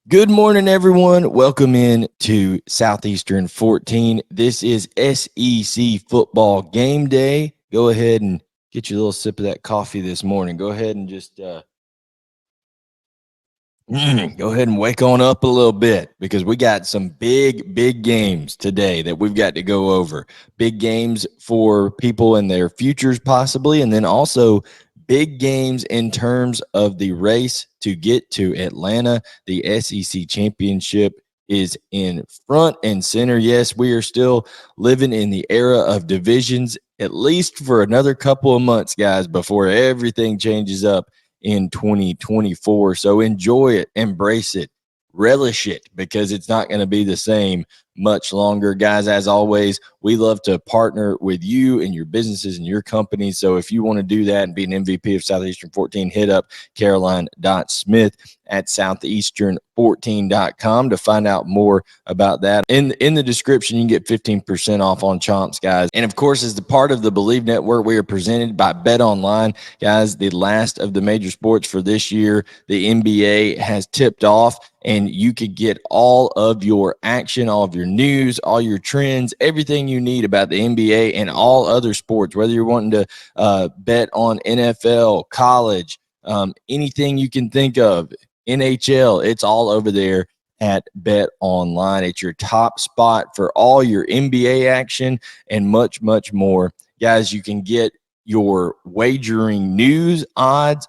Good morning, everyone. Welcome in to Southeastern 14. This is SEC Football Game Day. Go ahead and get your little sip of that coffee this morning. Go ahead and just go ahead and wake on up a little bit, because we got some big games today that we've got to go over. Big games for people and their futures possibly, and then also big games in terms of the race to get to Atlanta. The SEC championship is in front and center. Yes, we are still living in the era of divisions, at least for another couple of months, guys, before everything changes up in 2024. So enjoy it, embrace it, relish it, because it's not going to be the same much longer. Guys, as always, we love to partner with you and your businesses and your companies. So if you want to do that and be an MVP of Southeastern 14, hit up caroline.smith at southeastern14.com to find out more about that. In the description, you can get 15% off on Chomps, guys. And of course, as the part of the Believe Network, we are presented by Bet Online. Guys, the last of the major sports for this year, the NBA has tipped off, and you could get all of your action, all of your news, all your trends, everything you need about the NBA and all other sports, whether you're wanting to bet on NFL, college, anything you can think of, NHL, it's all over there at Bet Online. It's your top spot for all your NBA action and much more. Guys, you can get your wagering news, odds,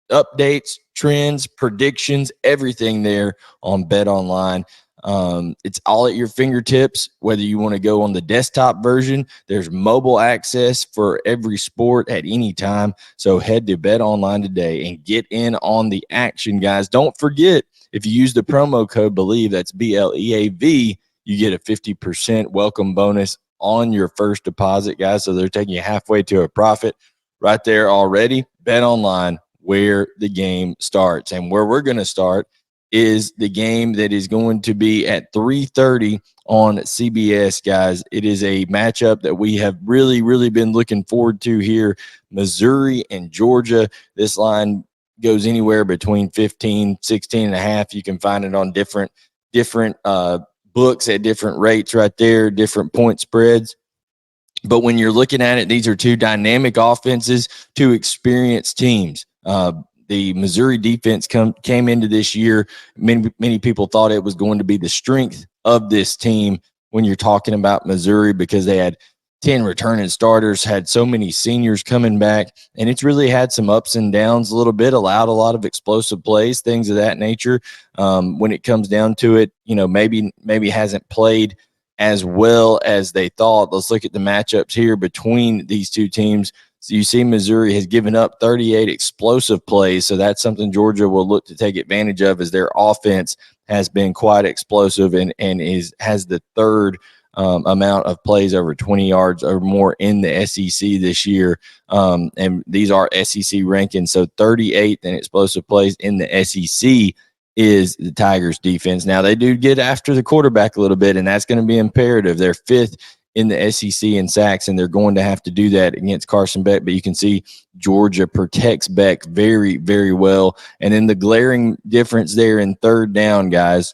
updates, trends, predictions, everything there on Bet Online. It's all at your fingertips, whether you want to go on the desktop version. There's mobile access for every sport at any time. So head to Bet Online today and get in on the action, guys. Don't forget, if you use the promo code BELIEVE, that's BLEAV, you get a 50% welcome bonus on your first deposit, guys. So they're taking you halfway to a profit right there already. Bet Online, where the game starts. And where we're going to start is the game that is going to be at 3:30 on CBS, guys. It is a matchup that we have really been looking forward to here. Missouri and Georgia. This line goes anywhere between 15, 16 and a half. You can find it on different books at different rates right there, different point spreads. But when you're looking at it, these are two dynamic offenses, two experienced teams. The Missouri defense came into this year. Many people thought it was going to be the strength of this team when you're talking about Missouri, because they had 10 returning starters, had so many seniors coming back, and it's really had some ups and downs a little bit, allowed a lot of explosive plays, things of that nature. When it comes down to it, maybe hasn't played as well as they thought. Let's look at the matchups here between these two teams. So you see Missouri has given up 38 explosive plays, so that's something Georgia will look to take advantage of, as their offense has been quite explosive and has the third amount of plays over 20 yards or more in the SEC this year. And these are SEC rankings, so 38th in explosive plays in the SEC is the Tigers defense. Now, they do get after the quarterback a little bit, and that's going to be imperative. They're 5th in the SEC in sacks, and they're going to have to do that against Carson Beck. But you can see Georgia protects Beck very well. And then the glaring difference there in third down, guys,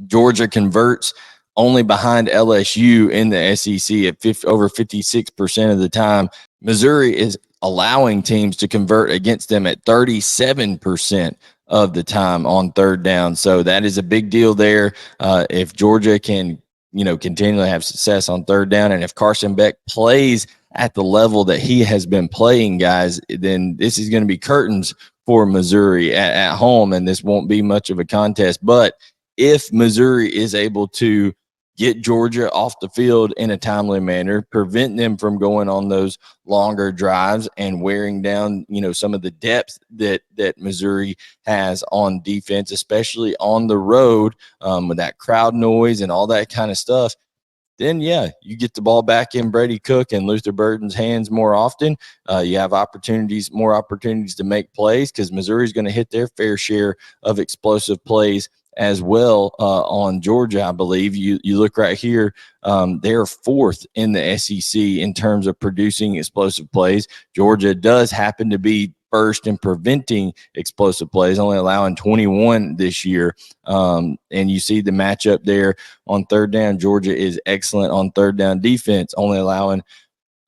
Georgia converts only behind LSU in the SEC at over 56% of the time. Missouri is allowing teams to convert against them at 37% of the time on third down. So that is a big deal there. If Georgia can continually have success on third down, and if Carson Beck plays at the level that he has been playing, guys, then this is going to be curtains for Missouri at home, and this won't be much of a contest. But if Missouri is able to get Georgia off the field in a timely manner, prevent them from going on those longer drives and wearing down, some of the depth that Missouri has on defense, especially on the road, with that crowd noise and all that kind of stuff, then, yeah, you get the ball back in Brady Cook and Luther Burden's hands more often. You have more opportunities to make plays, because Missouri's going to hit their fair share of explosive plays as well on Georgia, I believe. You look right here, they're fourth in the SEC in terms of producing explosive plays. Georgia does happen to be first in preventing explosive plays, only allowing 21 this year. And you see the matchup there on third down. Georgia is excellent on third down defense, only allowing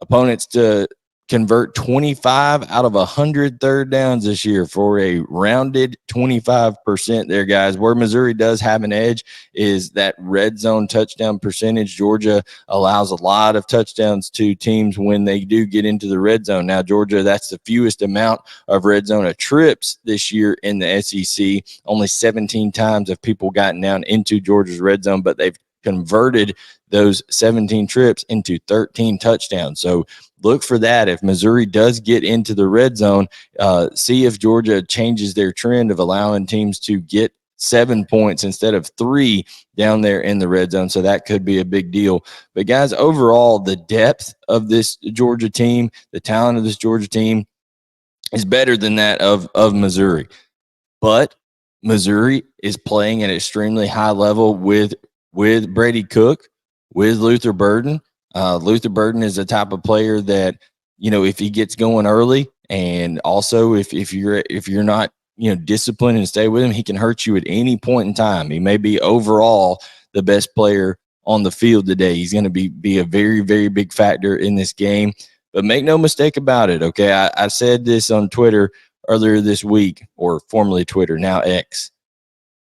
opponents to convert 25 out of 100 third downs this year for a rounded 25% there, guys. Where Missouri does have an edge is that red zone touchdown percentage. Georgia allows a lot of touchdowns to teams when they do get into the red zone. Now, Georgia, that's the fewest amount of red zone trips this year in the SEC. Only 17 times have people gotten down into Georgia's red zone, but they've converted those 17 trips into 13 touchdowns. So look for that. If Missouri does get into the red zone, see if Georgia changes their trend of allowing teams to get 7 points instead of 3 down there in the red zone. So that could be a big deal. But guys, overall, the depth of this Georgia team, the talent of this Georgia team is better than that of Missouri. But Missouri is playing at an extremely high level with Brady Cook, with Luther Burden. Luther Burden is the type of player that, if he gets going early, and also if you're not, disciplined and stay with him, he can hurt you at any point in time. He may be overall the best player on the field today. He's going to be a very, very big factor in this game. But make no mistake about it, okay? I said this on Twitter earlier this week, or formerly Twitter, now X.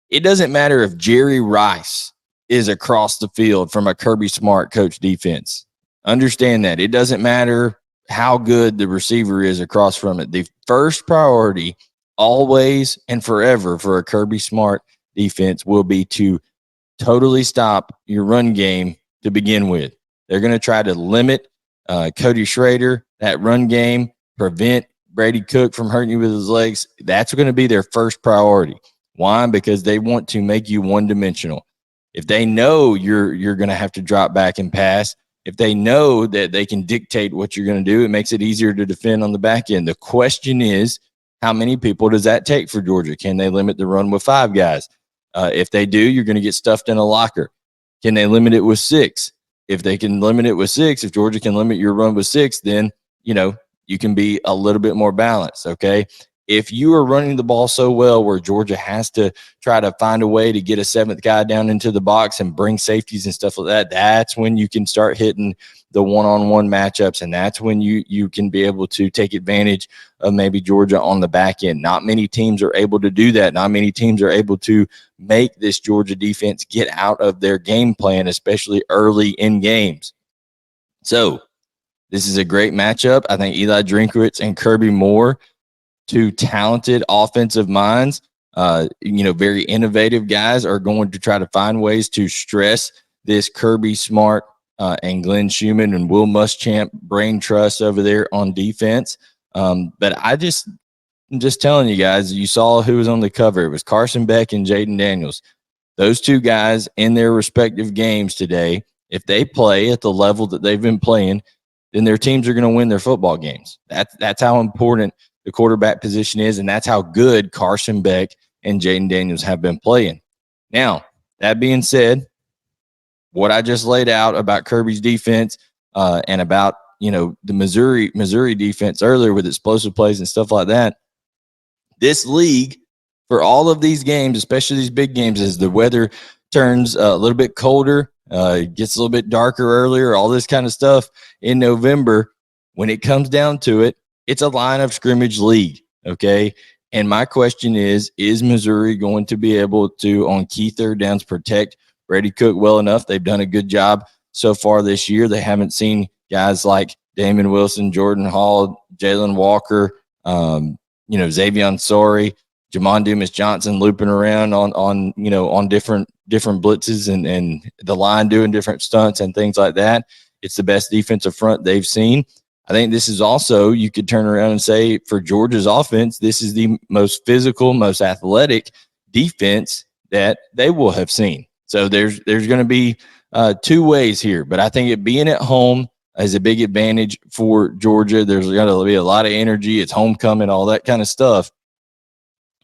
It doesn't matter if Jerry Rice is across the field from a Kirby Smart coach defense. Understand that. It doesn't matter how good the receiver is across from it. The first priority always and forever for a Kirby Smart defense will be to totally stop your run game to begin with. They're going to try to limit Cody Schrader, that run game, prevent Brady Cook from hurting you with his legs. That's going to be their first priority. Why? Because they want to make you one-dimensional. If they know you're going to have to drop back and pass, if they know that they can dictate what you're going to do, it makes it easier to defend on the back end. The question is, how many people does that take for Georgia? Can they limit the run with 5 guys? If they do, you're going to get stuffed in a locker. Can they limit it with 6? If they can limit it with 6, if Georgia can limit your run with 6, then, you can be a little bit more balanced, okay? If you are running the ball so well where Georgia has to try to find a way to get a 7th guy down into the box and bring safeties and stuff like that, that's when you can start hitting the one-on-one matchups, and that's when you can be able to take advantage of maybe Georgia on the back end. Not many teams are able to do that. Not many teams are able to make this Georgia defense get out of their game plan, especially early in games. So this is a great matchup. I think Eli Drinkwitz and Kirby Moore, 2 talented offensive minds, very innovative guys, are going to try to find ways to stress this Kirby Smart and Glenn Schumann and Will Muschamp brain trust over there on defense. But I'm just telling you guys, you saw who was on the cover. It was Carson Beck and Jaden Daniels. Those 2 guys in their respective games today, if they play at the level that they've been playing, then their teams are going to win their football games. That's how important the quarterback position is, and that's how good Carson Beck and Jaden Daniels have been playing. Now, that being said, what I just laid out about Kirby's defense and about the Missouri defense earlier with explosive plays and stuff like that, this league, for all of these games, especially these big games, as the weather turns a little bit colder, it gets a little bit darker earlier, all this kind of stuff in November, when it comes down to it, it's a line of scrimmage league, okay? And my question is Missouri going to be able to, on key third downs, protect Brady Cook well enough? They've done a good job so far this year. They haven't seen guys like Damon Wilson, Jordan Hall, Jalen Walker, Xavier Sorey, Jamon Dumas-Johnson looping around on different blitzes and the line doing different stunts and things like that. It's the best defensive front they've seen. I think this is also, you could turn around and say, for Georgia's offense, this is the most physical, most athletic defense that they will have seen. So there's going to be 2 ways here, but I think it being at home is a big advantage for Georgia. There's going to be a lot of energy. It's homecoming, all that kind of stuff.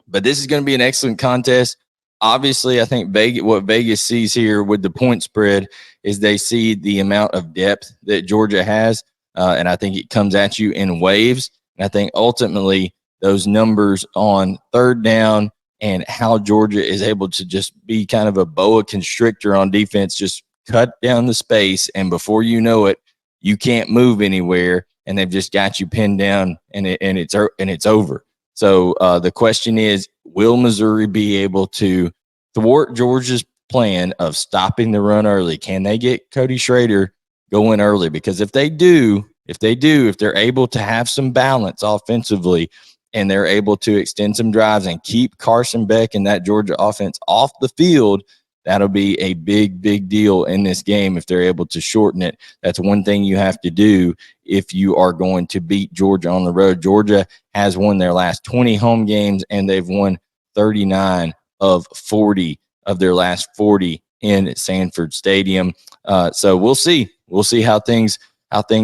But this is going to be an excellent contest. obviously, I think what Vegas sees here with the point spread is they see the amount of depth that Georgia has, and I think it comes at you in waves. And I think ultimately those numbers on third down and how Georgia is able to just be kind of a boa constrictor on defense, just cut down the space, and before you know it, you can't move anywhere, and they've just got you pinned down, and it's over. So the question is, will Missouri be able to thwart Georgia's plan of stopping the run early? Can they get Cody Schrader going early? Because if they're able to have some balance offensively and they're able to extend some drives and keep Carson Beck and that Georgia offense off the field, that'll be a big, big deal in this game if they're able to shorten it. That's one thing you have to do if you are going to beat Georgia on the road. Georgia has won their last 20 home games, and they've won 39 of 40 of their last 40 in Sanford Stadium. So we'll see. We'll see how things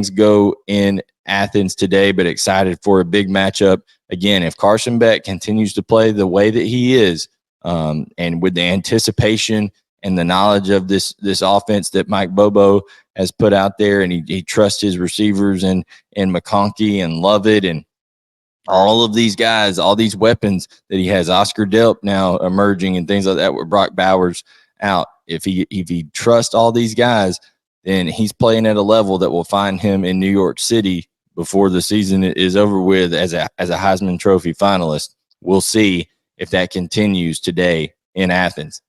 go in Athens today, but excited for a big matchup. Again, if Carson Beck continues to play the way that he is, and with the anticipation and the knowledge of this offense that Mike Bobo has put out there, and he trusts his receivers and McConkey and Lovett and all of these guys, all these weapons that he has, Oscar Delp now emerging and things like that with Brock Bowers out. If he trusts all these guys, then he's playing at a level that will find him in New York City before the season is over with as a Heisman Trophy finalist. We'll see if that continues today in Athens.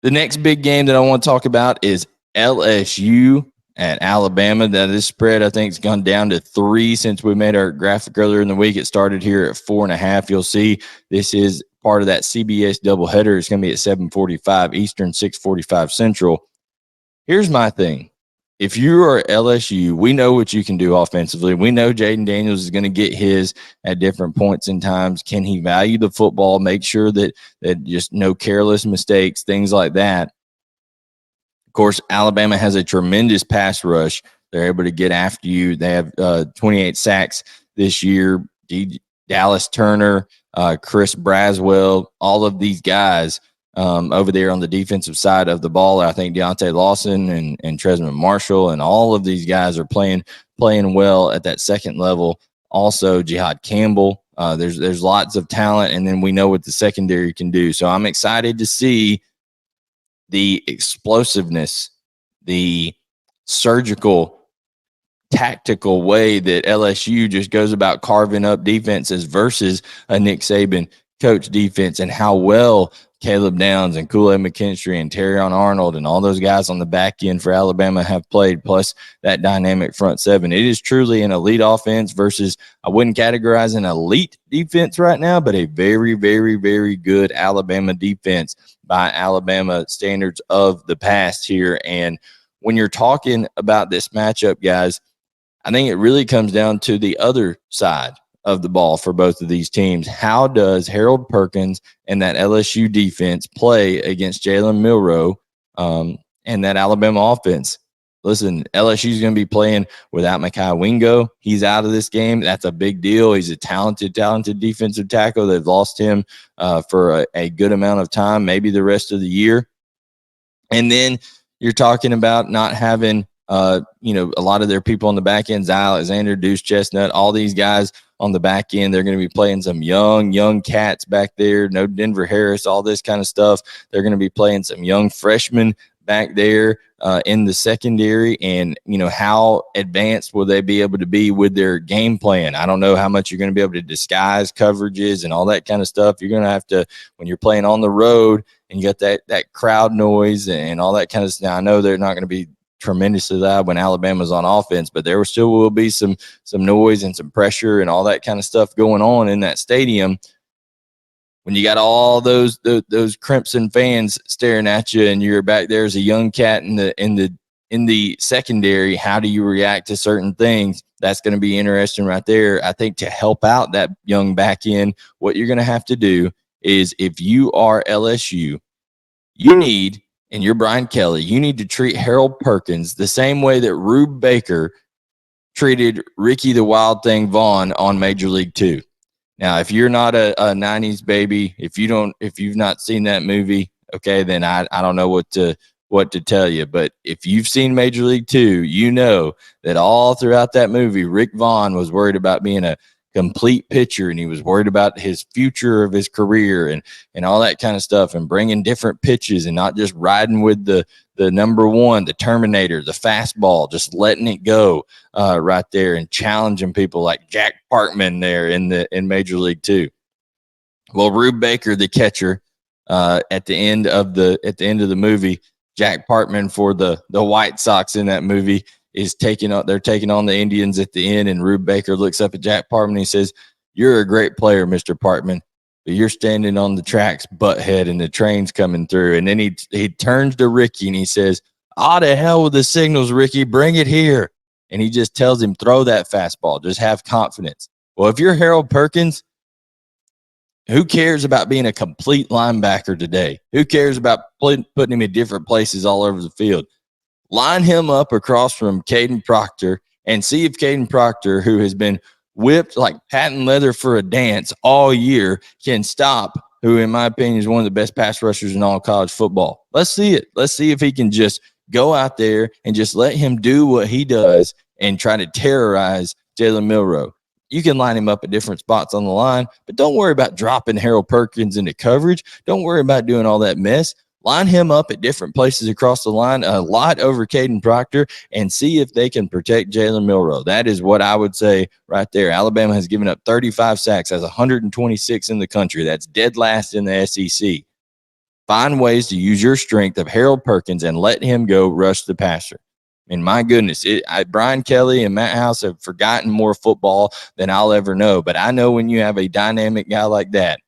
The next big game that I want to talk about is LSU at Alabama. Now, this spread, I think, has gone down to 3 since we made our graphic earlier in the week. It started here at 4.5. You'll see this is part of that CBS doubleheader. It's going to be at 7:45 Eastern, 6:45 Central. Here's my thing. If you are LSU, we know what you can do offensively. We know Jaden Daniels is going to get his at different points in times. Can he value the football, make sure that just no careless mistakes, things like that? Of course, Alabama has a tremendous pass rush. They're able to get after you. They have 28 sacks this year. Dallas Turner, Chris Braswell, all of these guys over there on the defensive side of the ball. I think Deontay Lawson and Tresman Marshall and all of these guys are playing well at that second level. Also, Jihad Campbell. There's lots of talent, and then we know what the secondary can do. So I'm excited to see the explosiveness, the surgical, tactical way that LSU just goes about carving up defenses versus a Nick Saban coach defense, and how well Caleb Downs and Kool-Aid McKinstry and Terrion Arnold and all those guys on the back end for Alabama have played, plus that dynamic front seven. It is truly an elite offense versus, I wouldn't categorize an elite defense right now, but a very, very, very good Alabama defense by Alabama standards of the past here. And when you're talking about this matchup, guys, I think it really comes down to the other side of the ball for both of these teams. How does Harold Perkins and that LSU defense play against Jalen Milroe and that Alabama offense? Listen, LSU is going to be playing without Mekhi Wingo. He's out of this game. That's a big deal. He's a talented defensive tackle. They've lost him for a good amount of time, maybe the rest of the year. And then you're talking about not having a lot of their people on the back end, Zy Alexander, Deuce Chestnut, all these guys on the back end. They're going to be playing some young cats back there. No Denver Harris, all this kind of stuff. They're going to be playing some young freshmen back there in the secondary. And, how advanced will they be able to be with their game plan? I don't know how much you're going to be able to disguise coverages and all that kind of stuff. You're going to have to, when you're playing on the road and you got that crowd noise and all that kind of stuff. Now, I know they're not going to be tremendously loud when Alabama's on offense, but there still will be some noise and some pressure and all that kind of stuff going on in that stadium. When you got all those Crimson fans staring at you and you're back there as a young cat in the secondary, how do you react to certain things? That's going to be interesting right there. I think to help out that young back end, what you're going to have to do is, if you are LSU, and you're Brian Kelly, you need to treat Harold Perkins the same way that Rube Baker treated Ricky the Wild Thing Vaughn on Major League 2. Now, if you're not a 90s baby, if you've not seen that movie, okay, then I don't know what to tell you. But if you've seen Major League 2, you know that all throughout that movie, Rick Vaughn was worried about being a complete pitcher, and he was worried about his future of his career and all that kind of stuff, and bringing different pitches and not just riding with the number one, the Terminator, the fastball, just letting it go right there and challenging people like Jack Parkman there in Major League 2. Well, Rube Baker, the catcher, at the end of the movie, Jack Parkman for the White Sox in that movie they're taking on the Indians at the end, and Rube Baker looks up at Jack Parkman and he says, "You're a great player, Mr. Parkman, but you're standing on the tracks, butthead, and the train's coming through." And then he turns to Ricky and he says, to hell with the signals, Ricky, bring it here. And he just tells him, throw that fastball, just have confidence. Well, if you're Harold Perkins, who cares about being a complete linebacker today? Who cares about putting him in different places all over the field? Line him up across from Caden Proctor and see if Caden Proctor, who has been whipped like patent leather for a dance all year, can stop who, in my opinion, is one of the best pass rushers in all college football. Let's see it. Let's see if he can just go out there and just let him do what he does and try to terrorize Jalen Milroe. You can line him up at different spots on the line, but don't worry about dropping Harold Perkins into coverage. Don't worry about doing all that mess. Line him up at different places across the line, a lot over Caden Proctor, and see if they can protect Jalen Milroe. That is what I would say right there. Alabama has given up 35 sacks, has 126 in the country. That's dead last in the SEC. Find ways to use your strength of Harold Perkins and let him go rush the passer. And my goodness, Brian Kelly and Matt House have forgotten more football than I'll ever know. But I know when you have a dynamic guy like that,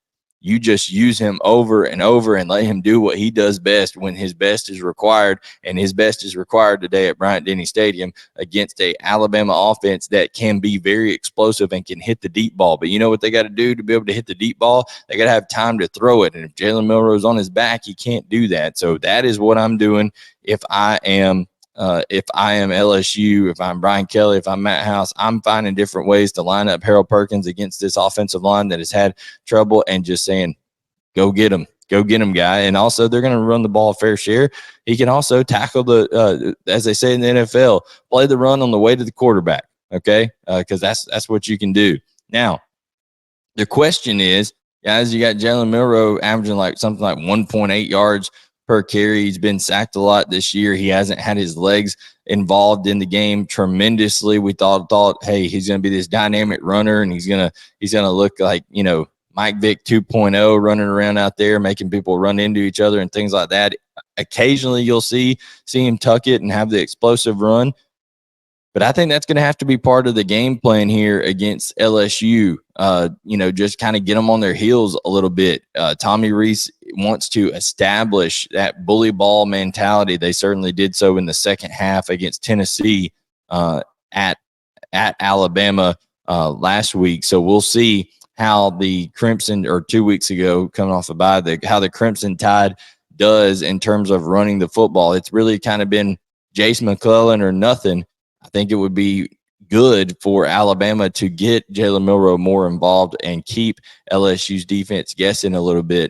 you just use him over and over and let him do what he does best when his best is required. And his best is required today at Bryant-Denny Stadium against a Alabama offense that can be very explosive and can hit the deep ball. But you know what they got to do to be able to hit the deep ball? They got to have time to throw it. And if Jalen Milroe's on his back, he can't do that. So that is what I'm doing if I am LSU, if I'm Brian Kelly, if I'm Matt House. I'm finding different ways to line up Harold Perkins against this offensive line that has had trouble and just saying, go get him, guy. And also they're going to run the ball a fair share. He can also tackle as they say in the NFL, play the run on the way to the quarterback. Okay. Cause that's what you can do. Now, the question is, guys, you got Jalen Milroe averaging something like 1.8 yards per carry. He's been sacked a lot this year. He hasn't had his legs involved in the game tremendously. We thought, hey, he's going to be this dynamic runner, and he's going to look like, Mike Vick 2.0 running around out there, making people run into each other and things like that. Occasionally you'll see him tuck it and have the explosive run. But I think that's going to have to be part of the game plan here against LSU. Just kind of get them on their heels a little bit. Tommy Rees wants to establish that bully ball mentality. They certainly did so in the second half against Tennessee at Alabama last week. So we'll see how the Crimson, or 2 weeks ago, coming off a bye, how the Crimson Tide does in terms of running the football. It's really kind of been Jace McClellan or nothing. I think it would be good for Alabama to get Jalen Milroe more involved and keep LSU's defense guessing a little bit.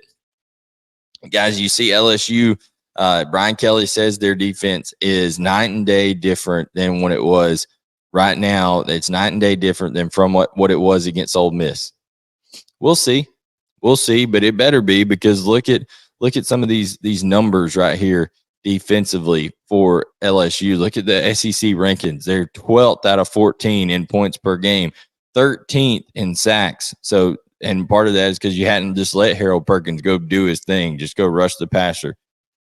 Guys, you see LSU, Brian Kelly says their defense is night and day different than what it was. Right now, it's night and day different than from what it was against Ole Miss. We'll see, but it better be, because look at some of these numbers right here. Defensively for LSU, look at the SEC rankings. They're 12th out of 14 in points per game, 13th in sacks. So, and part of that is because you hadn't just let Harold Perkins go do his thing, just go rush the passer.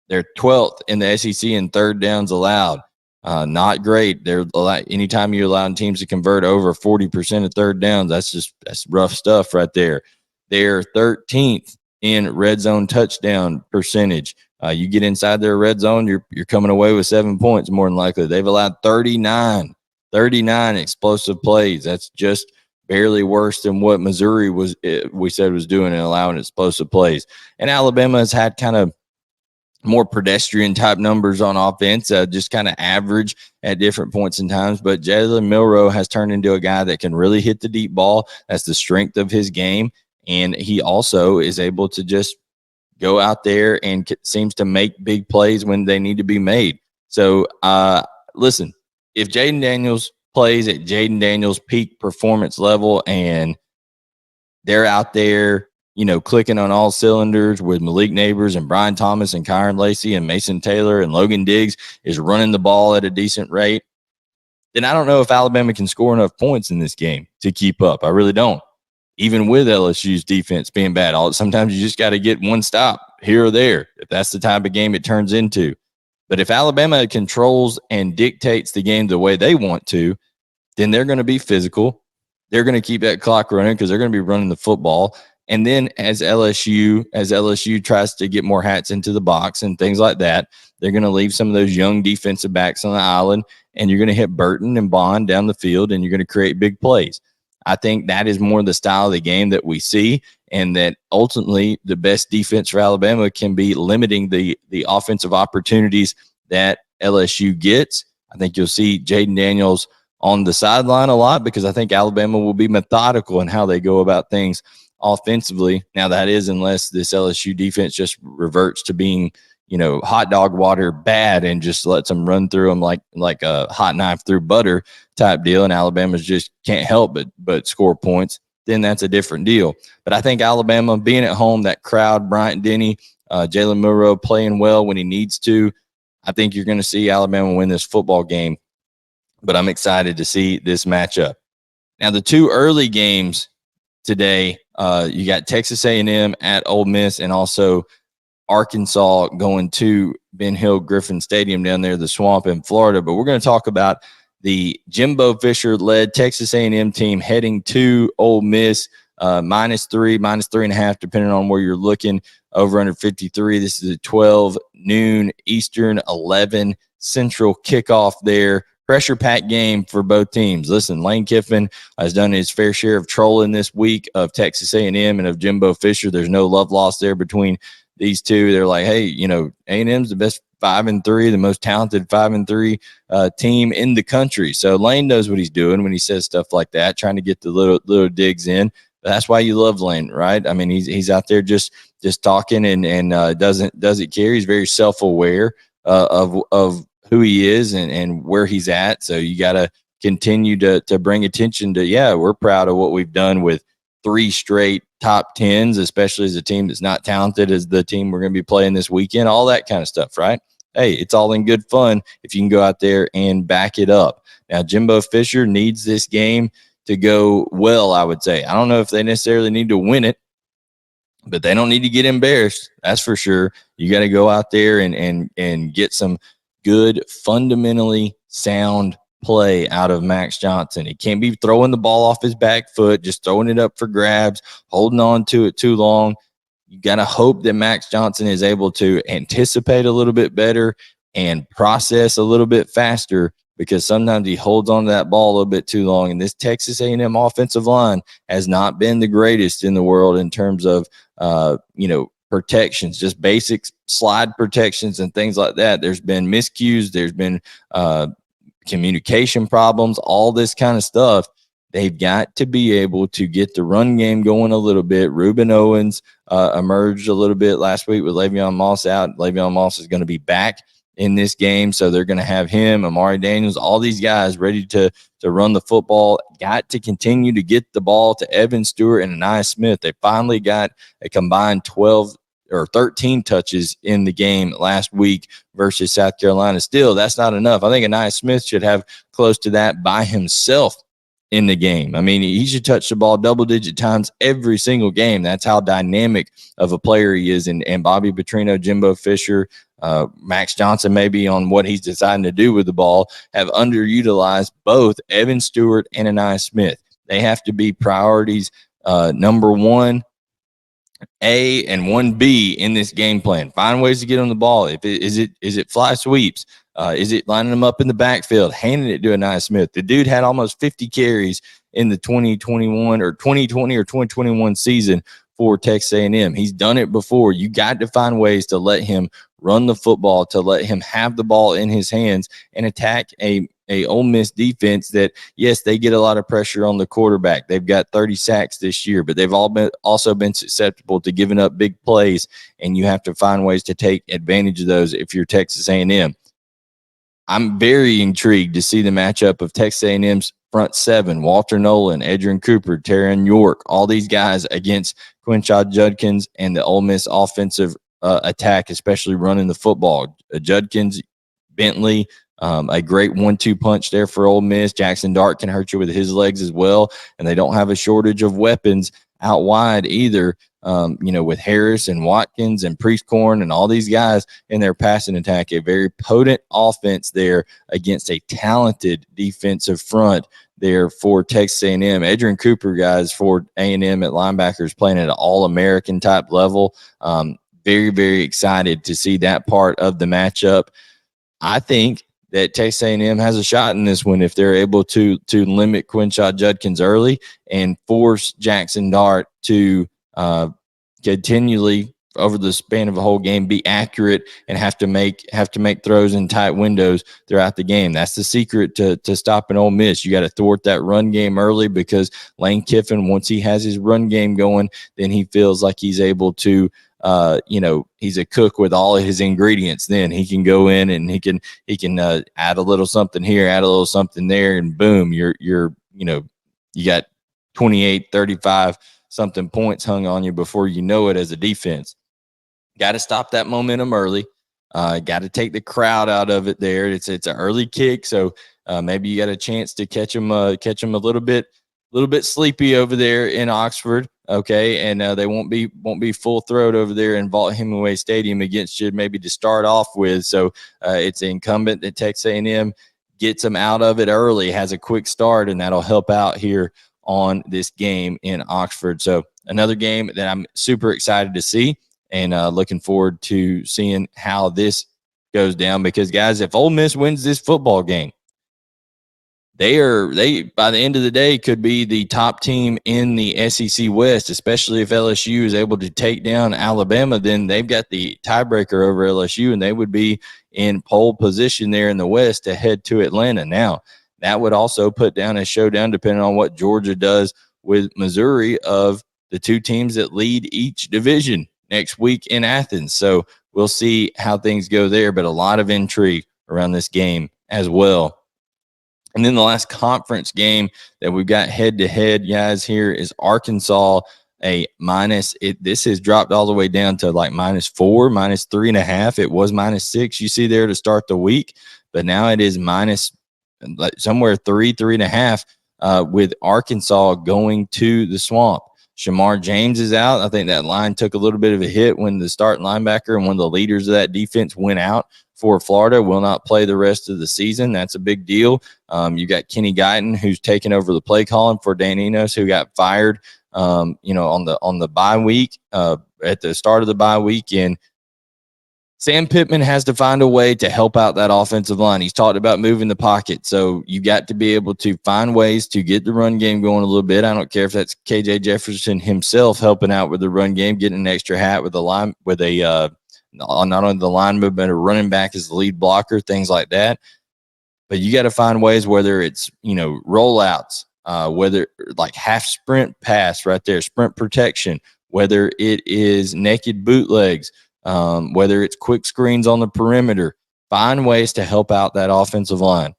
They're 12th in the SEC in third downs allowed. Not great. They're anytime you're allowing teams to convert over 40% of third downs, that's rough stuff right there. They're 13th in red zone touchdown percentage. You get inside their red zone, you're coming away with 7 points more than likely. They've allowed 39 explosive plays. That's just barely worse than what Missouri was doing and allowing explosive plays. And Alabama has had kind of more pedestrian type numbers on offense, just kind of average at different points in times. But Jalen Milroe has turned into a guy that can really hit the deep ball. That's the strength of his game. And he also is able to just go out there and seems to make big plays when they need to be made. So, listen, if Jaden Daniels plays at Jaden Daniels' peak performance level and they're out there, clicking on all cylinders with Malik Neighbors and Brian Thomas and Kyron Lacey and Mason Taylor and Logan Diggs is running the ball at a decent rate, then I don't know if Alabama can score enough points in this game to keep up. I really don't. Even with LSU's defense being bad, sometimes you just got to get one stop here or there if that's the type of game it turns into. But if Alabama controls and dictates the game the way they want to, then they're going to be physical. They're going to keep that clock running because they're going to be running the football. And then as LSU tries to get more hats into the box and things like that, they're going to leave some of those young defensive backs on the island, and you're going to hit Burton and Bond down the field, and you're going to create big plays. I think that is more the style of the game that we see, and that ultimately the best defense for Alabama can be limiting the offensive opportunities that LSU gets. I think you'll see Jaden Daniels on the sideline a lot because I think Alabama will be methodical in how they go about things offensively. Now, that is unless this LSU defense just reverts to being, hot dog water bad and just lets them run through them like a hot knife through butter type deal, and Alabama's just can't help but score points, then that's a different deal. But I think Alabama being at home, that crowd, Bryant Denny, Jalen Milroe playing well when he needs to, I think you're going to see Alabama win this football game. But I'm excited to see this matchup. Now, the two early games today, you got Texas A&M at Ole Miss and also Arkansas going to Ben Hill Griffin Stadium down there, the Swamp in Florida. But we're going to talk about the Jimbo Fisher-led Texas A&M team heading to Ole Miss, -3, -3.5, depending on where you're looking, over under 53. This is a 12 noon Eastern, 11 Central kickoff there. Pressure-packed game for both teams. Listen, Lane Kiffin has done his fair share of trolling this week of Texas A&M and of Jimbo Fisher. There's no love lost there between these two. They're like, hey, A&M's the best 5-3, the most talented 5-3 team in the country. So Lane knows what he's doing when he says stuff like that, trying to get the little digs in. But that's why you love Lane, right? I mean, he's out there just talking and doesn't care. He's very self-aware of who he is and where he's at. So you got to continue to bring attention to, we're proud of what we've done with 3 straight top 10s, especially as a team that's not talented as the team we're going to be playing this weekend, all that kind of stuff, right? Hey, it's all in good fun if you can go out there and back it up. Now, Jimbo Fisher needs this game to go well, I would say. I don't know if they necessarily need to win it, but they don't need to get embarrassed. That's for sure. You got to go out there and get some good, fundamentally sound play out of Max Johnson. He can't be throwing the ball off his back foot, just throwing it up for grabs, holding on to it too long. You got to hope that Max Johnson is able to anticipate a little bit better and process a little bit faster, because sometimes he holds on to that ball a little bit too long. And this Texas A&M offensive line has not been the greatest in the world in terms of, protections, just basic slide protections and things like that. There's been miscues. There's been communication problems, all this kind of stuff. They've got to be able to get the run game going a little bit. Reuben Owens emerged a little bit last week with Le'Veon Moss out. Le'Veon Moss is going to be back in this game, so they're going to have him, Amari Daniels, all these guys ready to run the football. Got to continue to get the ball to Evan Stewart and Aniyah Smith. They finally got a combined 12 or 13 touches in the game last week versus South Carolina. Still, that's not enough. I think Aniyah Smith should have close to that by himself in the game. I mean, he should touch the ball double-digit times every single game. That's how dynamic of a player he is. And Bobby Petrino, Jimbo Fisher, Max Johnson, maybe on what he's deciding to do with the ball, have underutilized both Evan Stewart and Aniyah Smith. They have to be priorities number 1A and 1B in this game plan. Find ways to get on the ball. Is it fly sweeps? Is it lining them up in the backfield, handing it to Aniyah Smith? The dude had almost 50 carries in the 2020 or 2021 season for Texas A&M. He's done it before. You got to find ways to let him run the football, to let him have the ball in his hands and attack a Ole Miss defense that, yes, they get a lot of pressure on the quarterback. They've got 30 sacks this year, but they've also been susceptible to giving up big plays, and you have to find ways to take advantage of those if you're Texas A&M. I'm very intrigued to see the matchup of Texas A&M's front seven: Walter Nolan, Edgerrin Cooper, Terran York, all these guys against Quinshad Judkins and the Ole Miss offensive attack, especially running the football. Judkins, Bentley, a great 1-2 punch there for Ole Miss. Jackson Dart can hurt you with his legs as well, and they don't have a shortage of weapons out wide either. With Harris and Watkins and Priestcorn and all these guys in their passing attack, a very potent offense there against a talented defensive front there for Texas A&M. Edgerrin Cooper, guys, for A&M at linebackers, playing at an all-American type level. Very, very excited to see that part of the matchup. I think that Texas A&M has a shot in this one if they're able to limit Quinshad Judkins early and force Jackson Dart to continually over the span of a whole game be accurate and have to make throws in tight windows throughout the game. That's the secret to stopping Ole Miss. You got to thwart that run game early, because Lane Kiffin, once he has his run game going, then he feels like he's able to he's a cook with all of his ingredients. Then he can go in and he can add a little something here, add a little something there, and boom, you got 28, 35 something points hung on you before you know it as a defense. Got to stop that momentum early. Got to take the crowd out of it there. It's an early kick, so maybe you got a chance to catch them a little bit sleepy over there in Oxford. Okay, and they won't be full throat over there in Vaught-Hemingway Stadium against you, maybe to start off with. So it's incumbent that Texas A&M gets them out of it early, has a quick start, and that'll help out here on this game in Oxford. So another game that I'm super excited to see, and looking forward to seeing how this goes down, because, guys, if Ole Miss wins this football game, they by the end of the day could be the top team in the SEC West, especially if LSU is able to take down Alabama. Then they've got the tiebreaker over LSU, and they would be in pole position there in the West to head to Atlanta. Now, that would also put down a showdown, depending on what Georgia does with Missouri, of the two teams that lead each division next week in Athens. So we'll see how things go there, but a lot of intrigue around this game as well. And then the last conference game that we've got head-to-head, guys, here is Arkansas, a minus. This has dropped all the way down to like -4, -3.5. It was -6, you see there, to start the week, but now it is minus somewhere 3.5, with Arkansas going to the Swamp. Shamar James is out. I think that line took a little bit of a hit when the starting linebacker and one of the leaders of that defense went out for Florida. Will not play the rest of the season. That's a big deal. You got Kenny Guyton, who's taken over the play calling for Dan Enos, who got fired on the bye week, at the start of the bye weekend. Sam Pittman has to find a way to help out that offensive line. He's talked about moving the pocket, so you got to be able to find ways to get the run game going a little bit. I don't care if that's KJ Jefferson himself helping out with the run game, getting an extra hat with not only the lineman, but a running back as the lead blocker, things like that. But you got to find ways, whether it's rollouts, whether like half sprint pass right there, sprint protection, whether it is naked bootlegs, whether it's quick screens on the perimeter. Find ways to help out that offensive line.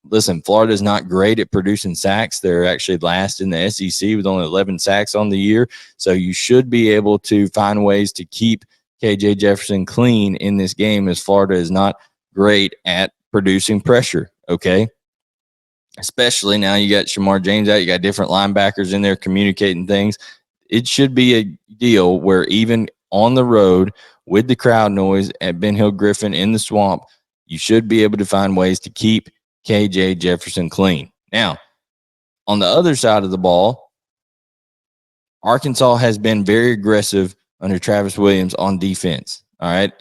Listen, Florida is not great at producing sacks. They're actually last in the SEC with only 11 sacks on the year. So you should be able to find ways to keep KJ Jefferson clean in this game, as Florida is not great at producing pressure. Okay. Especially now you got Shamar James out. You got different linebackers in there communicating things. It should be a deal where even on the road with the crowd noise at Ben Hill Griffin in the Swamp, you should be able to find ways to keep KJ Jefferson clean. Now, on the other side of the ball, Arkansas has been very aggressive under Travis Williams on defense. All right.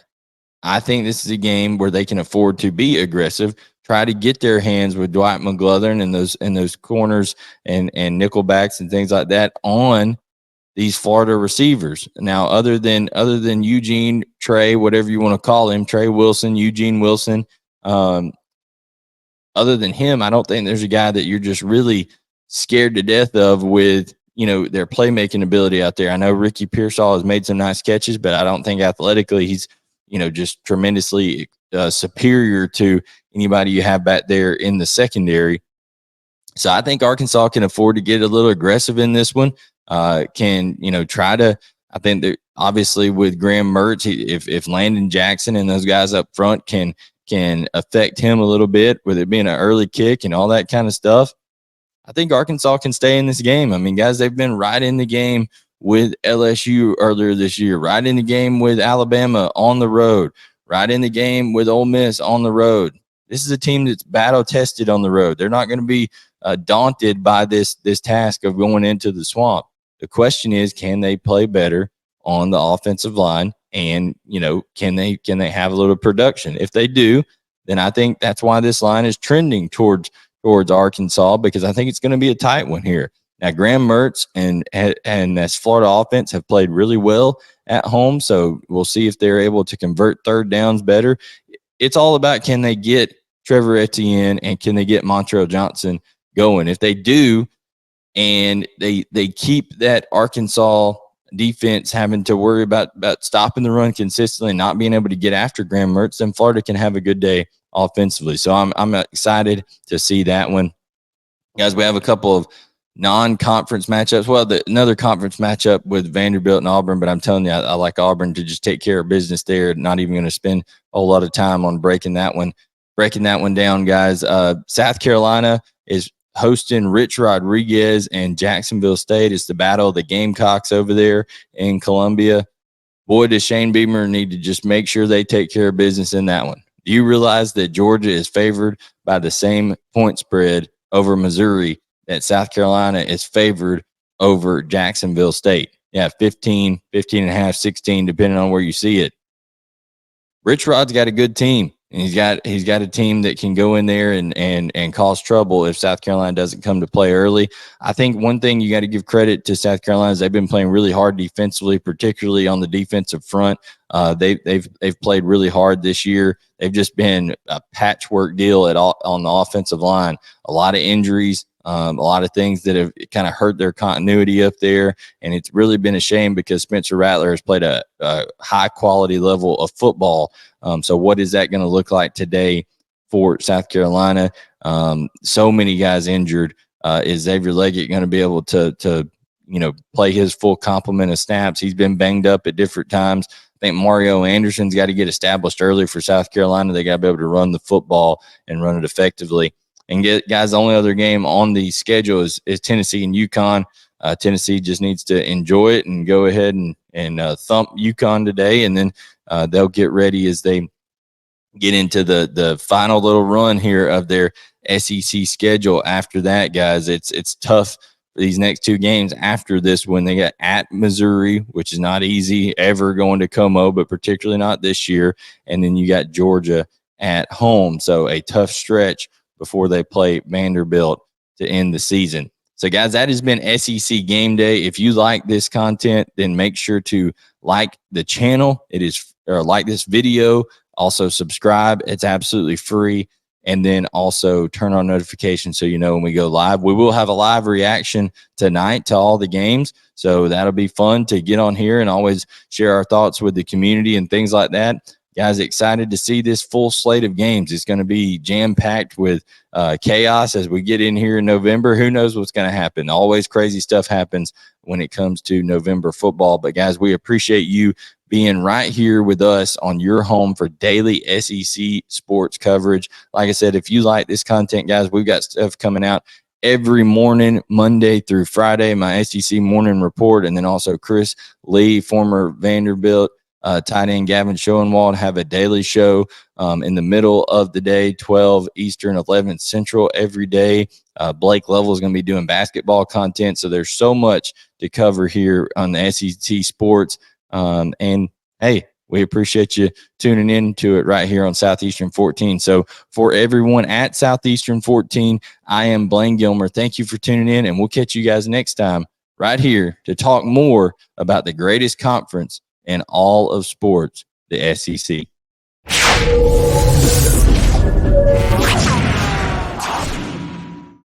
I think this is a game where they can afford to be aggressive, try to get their hands with Dwight McGlothern and those corners and nickelbacks and things like that on these Florida receivers. Now, other than Eugene, Trey, whatever you want to call him, Trey Wilson, Eugene Wilson, other than him, I don't think there's a guy that you're just really scared to death of with, their playmaking ability out there. I know Ricky Pearsall has made some nice catches, but I don't think athletically he's, just tremendously superior to anybody you have back there in the secondary. So I think Arkansas can afford to get a little aggressive in this one. Can, try to, I think that obviously with Graham Mertz, if Landon Jackson and those guys up front can affect him a little bit with it being an early kick and all that kind of stuff, I think Arkansas can stay in this game. I mean, guys, they've been right in the game with LSU earlier this year, right in the game with Alabama on the road, right in the game with Ole Miss on the road. This is a team that's battle tested on the road. They're not going to be daunted by this task of going into the swamp. The question is, can they play better on the offensive line? And, can they have a little production? If they do, then I think that's why this line is trending towards Arkansas, because I think it's going to be a tight one here. Now, Graham Mertz and this Florida offense have played really well at home, so we'll see if they're able to convert third downs better. It's all about, can they get Trevor Etienne and can they get Montrell Johnson going? If they do, and they keep that Arkansas defense having to worry about stopping the run consistently, not being able to get after Graham Mertz, then Florida can have a good day offensively. So I'm excited to see that one. Guys, we have a couple of non-conference matchups. Well, another conference matchup with Vanderbilt and Auburn, but I'm telling you, I like Auburn to just take care of business there. Not even going to spend a whole lot of time on breaking that one down, guys. South Carolina is hosting Rich Rodriguez and Jacksonville State. It's the battle of the Gamecocks over there in Columbia. Boy, does Shane Beamer need to just make sure they take care of business in that one. Do you realize that Georgia is favored by the same point spread over Missouri that South Carolina is favored over Jacksonville State? Yeah, 15 and a half, 16, depending on where you see it. Rich Rod's got a good team, and he's got a team that can go in there and cause trouble if South Carolina doesn't come to play early. I think one thing you got to give credit to South Carolina is they've been playing really hard defensively, particularly on the defensive front. They've played really hard this year. They've just been a patchwork deal on the offensive line. A lot of injuries, a lot of things that have kind of hurt their continuity up there, and it's really been a shame because Spencer Rattler has played a high quality level of football. So what is that going to look like today for South Carolina? So many guys injured. Is Xavier Leggett going to be able to play his full complement of snaps? He's been banged up at different times. I think Mario Anderson's got to get established early for South Carolina. They got to be able to run the football and run it effectively. And guys, the only other game on the schedule is Tennessee and UConn. Tennessee just needs to enjoy it and go ahead and thump UConn today, and then they'll get ready as they get into the final little run here of their SEC schedule. After that, guys, it's tough for these next two games. After this one, they got at Missouri, which is not easy ever going to Como, but particularly not this year. And then you got Georgia at home. So a tough stretch before they play Vanderbilt to end the season. So, guys, that has been SEC Game Day. If you like this content, then make sure to like the channel. Or like this video. Also, subscribe. It's absolutely free. And then also turn on notifications so you know when we go live. We will have a live reaction tonight to all the games. So that'll be fun to get on here and always share our thoughts with the community and things like that. Guys, excited to see this full slate of games. It's going to be jam-packed with chaos as we get in here in November. Who knows what's going to happen? Always crazy stuff happens when it comes to November football. But, guys, we appreciate you being right here with us on your home for daily SEC sports coverage. Like I said, if you like this content, guys, we've got stuff coming out every morning, Monday through Friday, my SEC morning report, and then also Chris Lee, former Vanderbilt tight end Gavin Schoenwald, have a daily show in the middle of the day, 12 Eastern, 11 Central every day. Blake Level is going to be doing basketball content. So there's so much to cover here on the SEC Sports. And, hey, we appreciate you tuning in to it right here on Southeastern 14. So for everyone at Southeastern 14, I am Blayne Gilmer. Thank you for tuning in, and we'll catch you guys next time right here to talk more about the greatest conference in all of sports, the SEC.